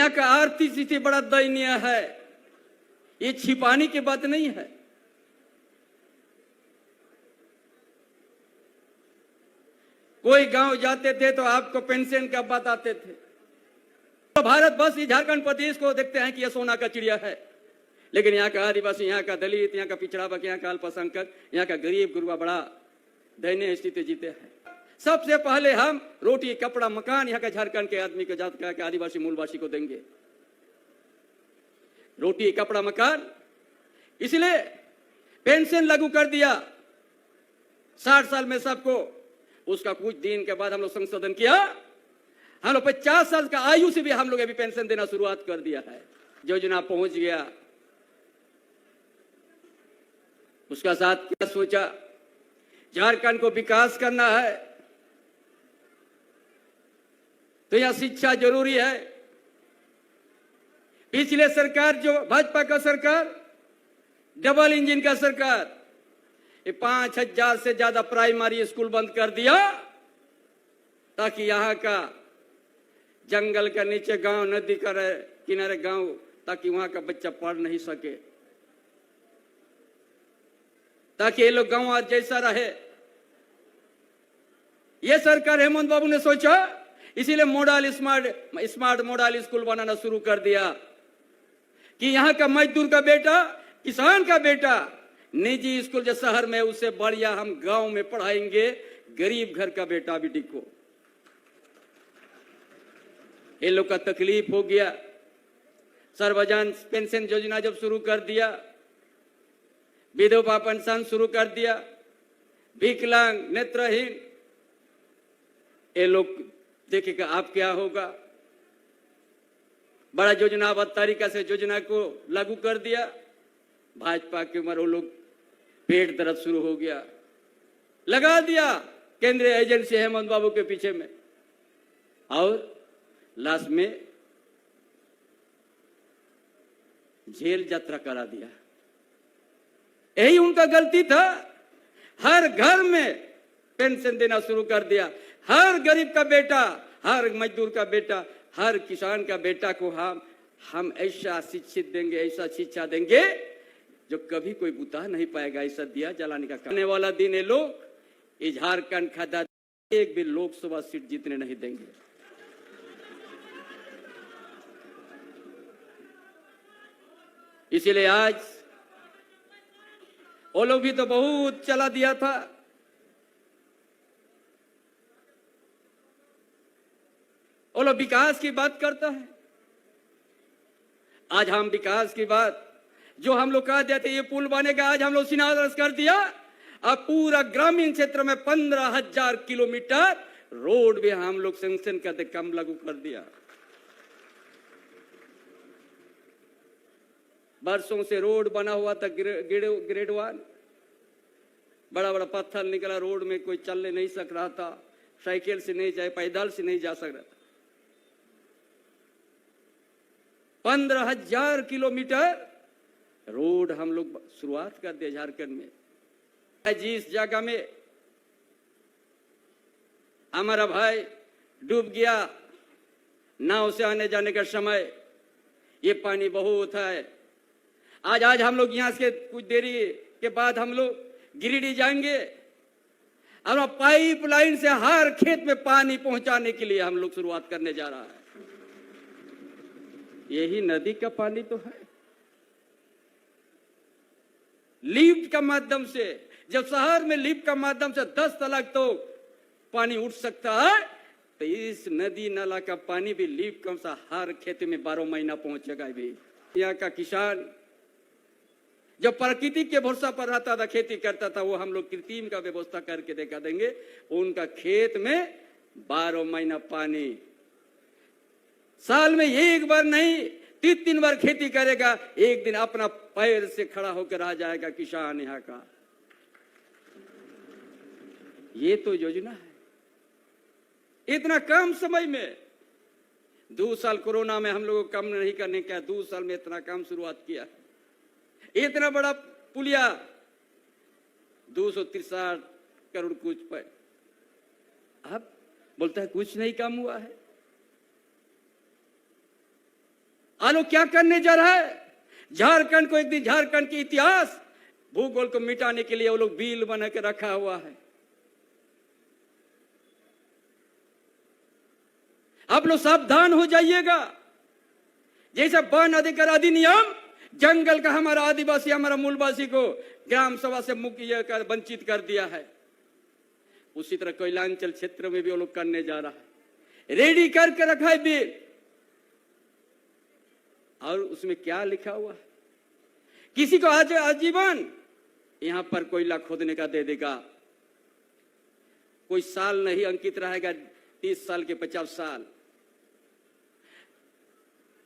यहाँ का आर्थिक स्थिति बड़ा दयनीय है, ये छिपाने की बात नहीं है। कोई गांव जाते थे तो आपको पेंशन का बताते थे, तो भारत बस ये झारखंड प्रदेश को देखते हैं कि यह सोना का चिड़िया है, लेकिन यहाँ का आदिवासी, यहाँ का दलित, यहाँ का पिछड़ा वर्ग, यहाँ का अल्पसंख्यक, यहाँ का गरीब गुरुआ बड़ा दयनीय स्थिति जीते हैं। सबसे पहले हम रोटी कपड़ा मकान यहाँ का झारखंड के आदमी को, जात के आदिवासी मूलवासी को देंगे, रोटी कपड़ा मकान। इसलिए पेंशन लागू कर दिया 60 साल में सबको। उसका कुछ दिन के बाद हम लोग संशोधन किया, हम लोग 50 साल का आयु से भी हम लोग अभी पेंशन देना शुरुआत कर दिया है। योजना पहुंच गया। उसका साथ क्या सोचा, झारखंड को विकास करना है तो यह शिक्षा जरूरी है। पिछले सरकार जो भाजपा का सरकार, डबल इंजन का सरकार, ये 5000 से ज्यादा प्राइमरी स्कूल बंद कर दिया ताकि यहाँ का जंगल के नीचे गांव, नदी का किनारे गांव, ताकि वहां का बच्चा पढ़ नहीं सके, ताकि ये लोग गांव जैसा रहे। ये सरकार हेमंत बाबू ने सोचा, इसीलिए मॉडल स्मार्ट मॉडल स्कूल बनाना शुरू कर दिया कि यहाँ का मजदूर का बेटा, किसान का बेटा निजी स्कूल जो शहर में, उससे बढ़िया हम गांव में पढ़ाएंगे गरीब घर का बेटा बेटी को। ये लोग का तकलीफ हो गया। सर्वजन पेंशन योजना जब शुरू कर दिया, विधवा पेंशन शुरू कर दिया, विकलांग, नेत्रहीन, ये लोग देखेगा आप क्या होगा। बड़ा योजनाबद्ध तरीका से योजना को लागू कर दिया। भाजपा के उम्र वो लोग पेट दर्द शुरू हो गया, लगा दिया केंद्रीय एजेंसी हेमंत बाबू के पीछे में, और लास्ट में जेल यात्रा करा दिया। यही उनका गलती था। हर घर में पेंशन देना शुरू कर दिया। हर गरीब का बेटा, हर मजदूर का बेटा, हर किसान का बेटा को हम ऐसा शिक्षित देंगे, ऐसा शिक्षा देंगे जो कभी कोई बुता नहीं पाएगा। ऐसा दिया जलाने का आने वाला दिन ये लोग झारखंड खाता एक भी लोकसभा सीट जीतने नहीं देंगे। इसीलिए आज वो लोग भी तो बहुत चला दिया था। वो लोग विकास की बात करता है। आज हम विकास की बात, जो हम लोग कह देते ये पुल बनेगा, आज हम लोग शिलान्यास कर दिया। अब पूरा ग्रामीण क्षेत्र में 15,000 किलोमीटर रोड भी हम लोग सैंक्शन करते, कम लागू कर दिया। बरसों से रोड बना हुआ था, ग्रेड 1, बड़ा बड़ा पत्थर निकला रोड में, कोई चलने नहीं सक रहा था, साइकिल से नहीं जाए, पैदल से नहीं जा सक रहा था। 15,000 किलोमीटर रोड हम लोग शुरुआत कर दिया झारखंड में। जिस जगह में हमारा भाई डूब गया नाव से आने जाने का समय, ये पानी बहुत है। आज हम लोग यहाँ से कुछ देरी के बाद हम लोग गिरिडीह जाएंगे। अब पाइपलाइन से हर खेत में पानी पहुंचाने के लिए हम लोग शुरुआत करने जा रहा है। यही नदी का पानी तो है। लिफ्ट का माध्यम से, जब शहर में लिफ्ट का माध्यम से 10 तलाक तो पानी उठ सकता है, तो इस नदी नाला का पानी भी लिफ्ट कम सा हर खेत में 12 महीना पहुंचेगा। भी यहाँ का किसान जब प्रकृति के भरोसा पर रहता था, खेती करता था, वो हम लोग कृत्रिम का व्यवस्था करके देखा देंगे। उनका खेत में 12 महीना पानी, साल में एक बार नहीं 3 बार खेती करेगा। एक दिन अपना पैर से खड़ा होकर आ जाएगा किसान यहाँ का। ये तो योजना है। इतना कम समय में, 2 साल कोरोना में हम लोगों को कम नहीं करने का, 2 साल में इतना काम शुरुआत किया। इतना बड़ा पुलिया 263 करोड़ कुछ पर, अब बोलता है कुछ नहीं काम हुआ है। आलो क्या करने जा रहा है? झारखंड को एक दिन झारखंड की इतिहास भूगोल को मिटाने के लिए वो लोग बिल बना के रखा हुआ है। आप लोग सावधान हो जाइएगा। जैसे वन अधिकार अधिनियम जंगल का हमारा आदिवासी हमारा मूलवासी को ग्राम सभा से मुक्त कर वंचित कर दिया है, उसी तरह कोयलांचल क्षेत्र में भी वो लोग करने जा रहा है। रेडी करके रखा है बिल, और उसमें क्या लिखा हुआ है? किसी को आज आजीवन यहां पर कोयला खोदने का दे देगा, कोई साल नहीं अंकित रहेगा, 30 साल के 50 साल,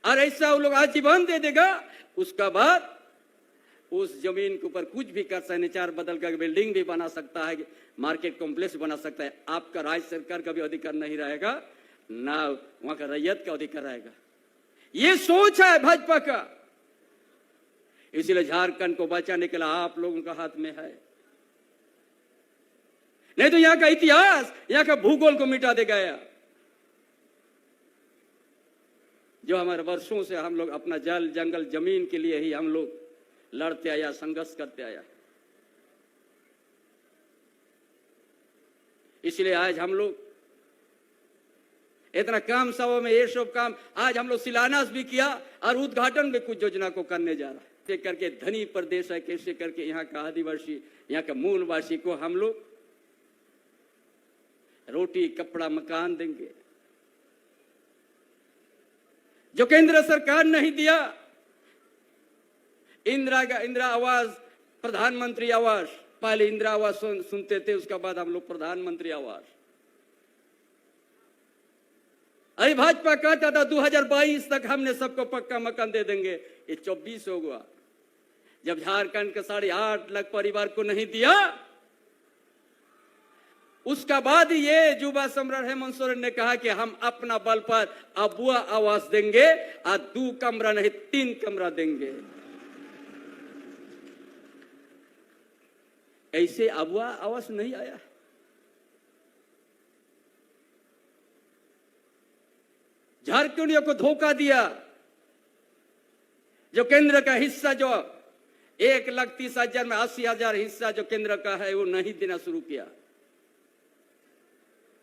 और ऐसा वो लोग आजीवन दे देगा। उसका बाद उस जमीन के ऊपर कुछ भी कर सकते, चार बदल कर बिल्डिंग भी बना सकता है, मार्केट कॉम्प्लेक्स बना सकता है। आपका राज्य सरकार का भी अधिकार नहीं रहेगा, ना वहां का रैयत का अधिकार रहेगा। ये सोच है भाजपा का। इसलिए झारखंड को बचाने के लिए आप लोगों का हाथ में है, नहीं तो यहां का इतिहास यहां का भूगोल को मिटा देगा। जो हमारे वर्षों से हम लोग अपना जल जंगल जमीन के लिए ही हम लोग लड़ते आया, संघर्ष करते आया। इसलिए आज हम लोग इतना काम सब में ये सब काम आज हम लोग शिलान्यास भी किया और उद्घाटन भी कुछ योजना को करने जा रहा है। कैसे करके धनी प्रदेश है, कैसे करके यहाँ का आदिवासी यहाँ का मूलवासी को हम लोग रोटी कपड़ा मकान देंगे, जो केंद्र सरकार नहीं दिया। इंदिरा आवास, प्रधानमंत्री आवास, पहले इंदिरा आवास सुनते थे, उसके बाद हम लोग प्रधानमंत्री आवास। अरे भाजपा कहता था 2022 तक हमने सबको पक्का मकान दे देंगे, ये 24 हो गया। जब झारखंड के 8.5 लाख परिवार को नहीं दिया, उसका बाद ये युवा सम्राट हेमंत सोरेन ने कहा कि हम अपना बल पर अबुआ आवास देंगे, और 2 कमरा नहीं 3 कमरा देंगे। ऐसे अबुआ आवास नहीं आया। झारखंडियों को धोखा दिया। जो केंद्र का हिस्सा जो 1,30,000 में 80,000 हिस्सा जो केंद्र का है वो नहीं देना शुरू किया।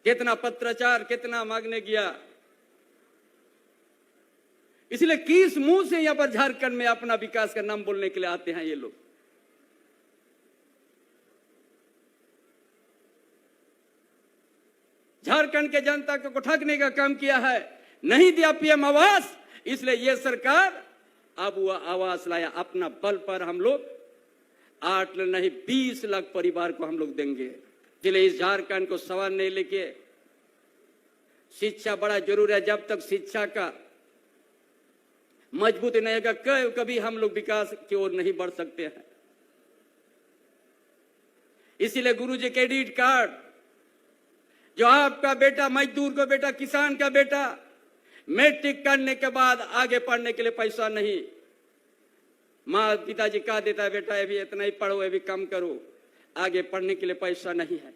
कितना पत्राचार कितना मांगने गया। इसलिए किस मुंह से यहां पर झारखंड में अपना विकास का नाम बोलने के लिए आते हैं ये लोग? झारखंड के जनता को ठगने का काम किया है, नहीं दिया पीएम आवास। इसलिए यह सरकार अब वह आवास लाया। अपना बल पर हम लोग 8 नहीं 20 लाख परिवार को हम लोग देंगे। इसलिए इस झारखंड को सवाल नहीं लेके शिक्षा बड़ा जरूरी है। जब तक शिक्षा का मजबूत नहीं होगा कभी हम लोग विकास की ओर नहीं बढ़ सकते हैं। इसीलिए गुरुजी क्रेडिट कार्ड, जो आपका बेटा मजदूर का बेटा किसान का बेटा मैट्रिक करने के बाद आगे पढ़ने के लिए पैसा नहीं, माँ पिताजी कह देता है बेटा अभी इतना ही पढ़ो अभी कम करो, आगे पढ़ने के लिए पैसा नहीं है।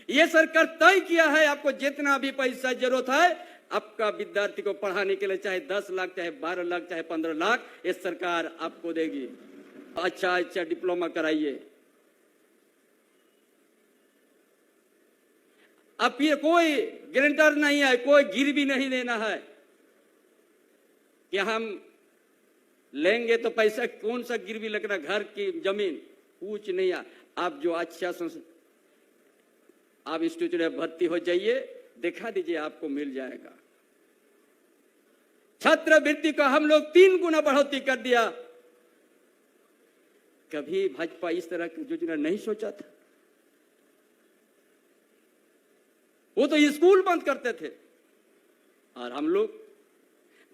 यह सरकार तय किया है आपको जितना भी पैसा जरूरत है आपका विद्यार्थी को पढ़ाने के लिए, चाहे 10 लाख चाहे 12 लाख चाहे 15 लाख, ये सरकार आपको देगी। अच्छा अच्छा डिप्लोमा कराइए। अब ये कोई गारंटर नहीं है, कोई गिरवी नहीं देना है कि हम लेंगे तो पैसा कौन सा गिरवी लगना, घर की जमीन कुछ नहीं है। आप जो अच्छा आप इंस्टीट्यूट में भर्ती हो जाइए, दिखा दीजिए आपको मिल जाएगा। छात्रवृत्ति का हम लोग 3 गुना बढ़ोतरी कर दिया। कभी भाजपा इस तरह की योजना नहीं सोचा था। वो तो स्कूल बंद करते थे और हम लोग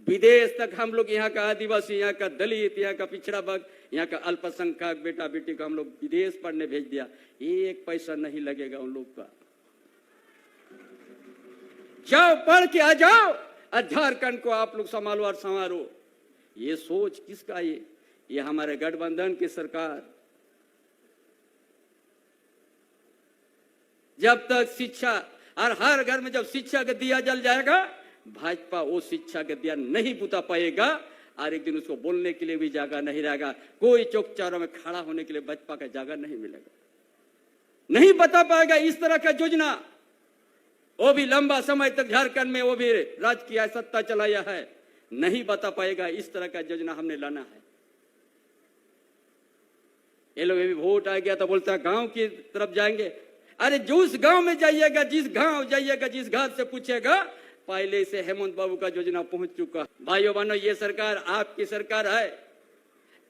विदेश तक, हम लोग यहाँ का आदिवासी, यहाँ का दलित, यहाँ का पिछड़ा वर्ग, यहाँ का अल्पसंख्यक बेटा बेटी को हम लोग विदेश पढ़ने भेज दिया। 1 पैसा नहीं लगेगा उन लोग का। जाओ पढ़ के आ जाओ और झारखंड को आप लोग संभालो और संवारो। ये सोच किसका? ये हमारे गठबंधन की सरकार। जब तक शिक्षा और हर घर में जब शिक्षा का दिया जल जाएगा भाजपा वो शिक्षा के दिया नहीं बुता पाएगा और एक दिन उसको बोलने के लिए भी जगह नहीं रहेगा। कोई चौक चौराहे में खड़ा होने के लिए भाजपा का जगह नहीं मिलेगा, नहीं बता पाएगा इस तरह का योजना। वो भी लंबा समय तक झारखंड में वो भी राजकीय सत्ता चलाया है, नहीं बता पाएगा इस तरह का योजना हमने लाना है। ये लोग भी वोट आ गया तो बोलता है गांव की तरफ जाएंगे। अरे जिस गांव में जाइएगा, जिस गांव जाइएगा, जिस घर से पूछेगा, पहले से हेमंत बाबू का योजना पहुंच चुका। भाइयों बहनों, ये सरकार आपकी सरकार है।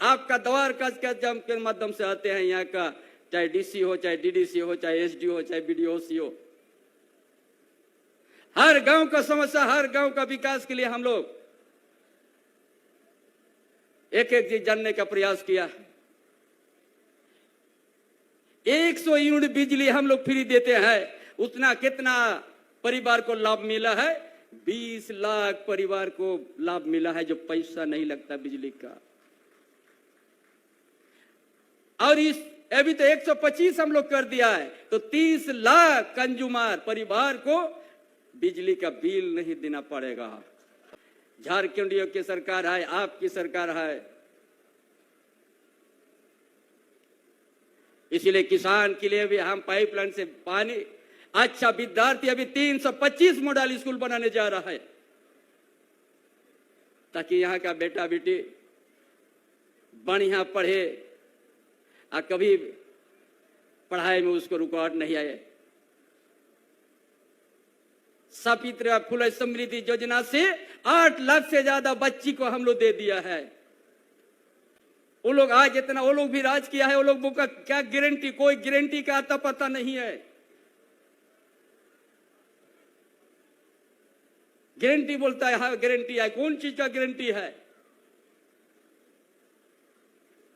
आपका द्वार के माध्यम से आते हैं यहाँ का, चाहे डीसी हो, चाहे डीडीसी हो, चाहे एसडीओ हो, चाहे बीडीओसी हो। हर गांव का समस्या, हर गांव का विकास के लिए हम लोग एक एक चीज जानने का प्रयास किया। 100 यूनिट बिजली हम लोग फ्री देते हैं, उतना कितना परिवार को लाभ मिला है? 20 लाख परिवार को लाभ मिला है, जो पैसा नहीं लगता बिजली का। और इस अभी तो 125 हम लोग कर दिया है, तो 30 लाख कंज्यूमर परिवार को बिजली का बिल नहीं देना पड़ेगा। झारखंडियों की सरकार है, आपकी सरकार है। इसलिए किसान के लिए भी हम पाइपलाइन से पानी, अच्छा विद्यार्थी अभी 325 मॉडल स्कूल बनाने जा रहा है, ताकि यहाँ का बेटा बेटी बढ़िया पढ़े और कभी पढ़ाई में उसको रुकावट नहीं आए। सावित्री फुले समृद्धि योजना से 8 लाख से ज्यादा बच्ची को हम लोग दे दिया है। वो लोग आज इतना, वो लोग भी राज किया है, वो लोगों का क्या गारंटी? कोई गारंटी का आता पता नहीं है। गारंटी बोलता है, हाँ गारंटी है, कौन चीज का गारंटी है?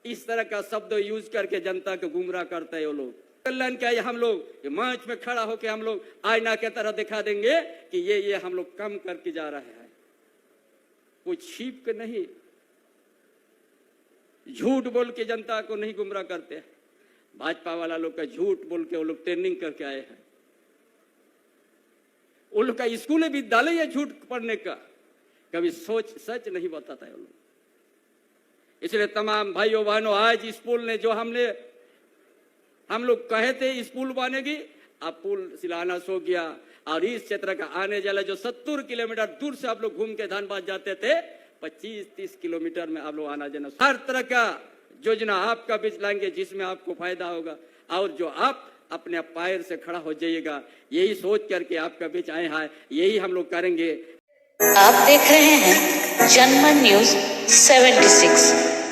इस तरह का शब्द यूज करके जनता को गुमराह करता है वो लोग। कल्याण क्या है? हम लोग मंच में खड़ा होकर हम लोग आईना के तरह दिखा देंगे कि ये हम लोग कम करके जा रहे हैं, कोई छिप के नहीं, झूठ बोल के जनता को नहीं गुमराह करते। भाजपा वाला लोग का झूठ बोल के वो लोग ट्रेनिंग करके आए हैं। उन लोग का स्कूल विद्यालय है झूठ पढ़ने का, कभी सच नहीं बताता है वो लोग। इसलिए तमाम भाइयों बहनों, आज स्कूल ने जो हम लोग कहे थे स्कूल बनेगी, अब पुल शिलान्यास हो गया। और इस क्षेत्र का आने जाने जो 70 किलोमीटर दूर से आप लोग घूम के धनबाद जाते थे, 25-30 किलोमीटर में आप लोग आना जाना। हर तरह का योजना आपका बीच लाएंगे जिसमें आपको फायदा होगा, और जो आप अपने पैर से खड़ा हो जाइएगा, यही सोच करके आपका बीच आए हैं, यही हम लोग करेंगे। आप देख रहे हैं जनमन न्यूज 76।